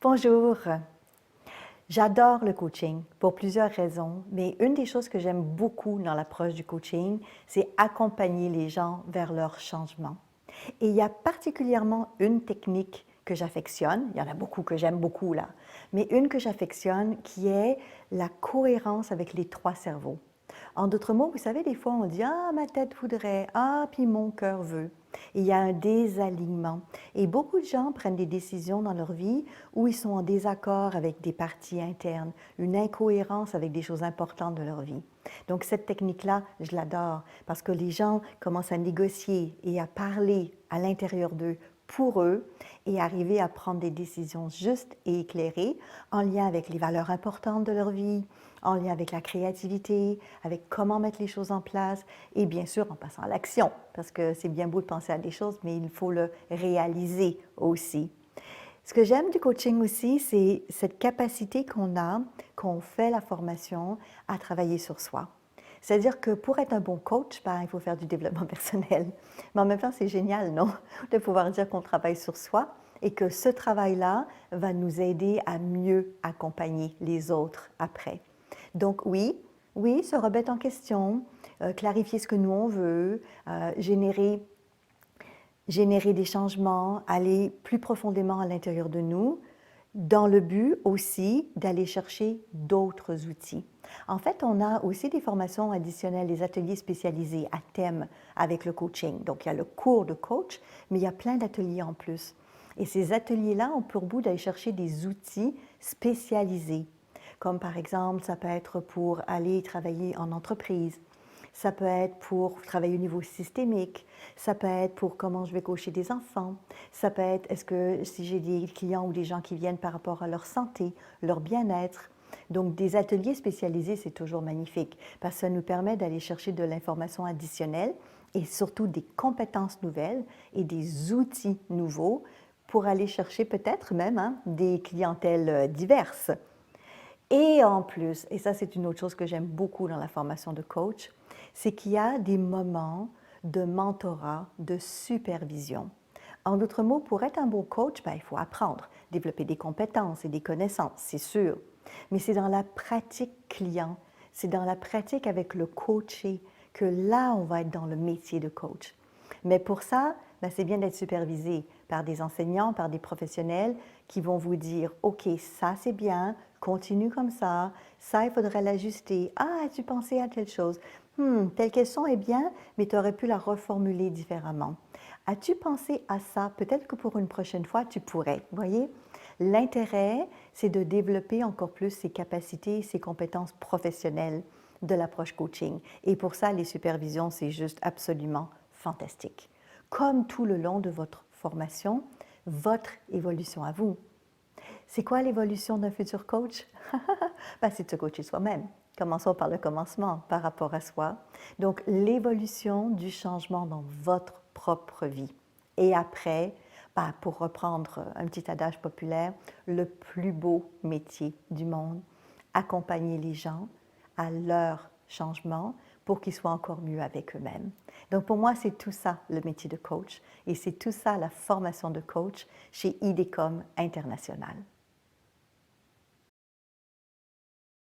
Bonjour. J'adore le coaching pour plusieurs raisons, mais une des choses que j'aime beaucoup dans l'approche du coaching, c'est accompagner les gens vers leur changement. Et il y a particulièrement une technique que j'affectionne, il y en a beaucoup que j'aime beaucoup là, mais une que j'affectionne qui est la cohérence avec les trois cerveaux. En d'autres mots, vous savez, des fois on dit «Ah, ma tête voudrait, ah, puis mon cœur veut». Et il y a un désalignement. Et beaucoup de gens prennent des décisions dans leur vie où ils sont en désaccord avec des parties internes, une incohérence avec des choses importantes de leur vie. Donc cette technique-là, je l'adore parce que les gens commencent à négocier et à parler à l'intérieur d'eux pour eux et arriver à prendre des décisions justes et éclairées en lien avec les valeurs importantes de leur vie, en lien avec la créativité, avec comment mettre les choses en place et bien sûr en passant à l'action parce que c'est bien beau de penser à des choses, mais il faut le réaliser aussi. Ce que j'aime du coaching aussi, c'est cette capacité qu'on a, quand on fait la formation, à travailler sur soi. C'est-à-dire que pour être un bon coach, ben, il faut faire du développement personnel. Mais en même temps, c'est génial, non? De pouvoir dire qu'on travaille sur soi et que ce travail-là va nous aider à mieux accompagner les autres après. Donc oui, se remettre en question, clarifier ce que nous on veut, générer des changements, aller plus profondément à l'intérieur de nous, dans le but aussi d'aller chercher d'autres outils. En fait, on a aussi des formations additionnelles, des ateliers spécialisés à thème avec le coaching. Donc, il y a le cours de coach, mais il y a plein d'ateliers en plus. Et ces ateliers-là ont pour but d'aller chercher des outils spécialisés, comme par exemple, ça peut être pour aller travailler en entreprise, ça peut être pour travailler au niveau systémique, ça peut être pour comment je vais coacher des enfants, ça peut être est-ce que si j'ai des clients ou des gens qui viennent par rapport à leur santé, leur bien-être. Donc des ateliers spécialisés, c'est toujours magnifique parce que ça nous permet d'aller chercher de l'information additionnelle et surtout des compétences nouvelles et des outils nouveaux pour aller chercher peut-être même des clientèles diverses. Et en plus, et ça c'est une autre chose que j'aime beaucoup dans la formation de coach, c'est qu'il y a des moments de mentorat, de supervision. En d'autres mots, pour être un bon coach, ben, il faut apprendre, développer des compétences et des connaissances, c'est sûr. Mais c'est dans la pratique client, c'est dans la pratique avec le coaché que là, on va être dans le métier de coach. Mais pour ça, ben, c'est bien d'être supervisé par des enseignants, par des professionnels qui vont vous dire « OK, ça c'est bien, continue comme ça il faudrait l'ajuster. Ah, as-tu pensé à telle chose? Telle question est bien, mais tu aurais pu la reformuler différemment. As-tu pensé à ça? Peut-être que pour une prochaine fois, tu pourrais. Vous voyez? L'intérêt, c'est de développer encore plus ses capacités, ses compétences professionnelles de l'approche coaching. Et pour ça, les supervisions, c'est juste absolument fantastique. Comme tout le long de votre formation, votre évolution à vous. C'est quoi l'évolution d'un futur coach? Ben, c'est de se coacher soi-même. Commençons par le commencement, par rapport à soi. Donc, l'évolution du changement dans votre propre vie. Et après, ben, pour reprendre un petit adage populaire, le plus beau métier du monde, accompagner les gens à leur changement pour qu'ils soient encore mieux avec eux-mêmes. Donc pour moi, c'est tout ça le métier de coach et c'est tout ça la formation de coach chez IDECOM International.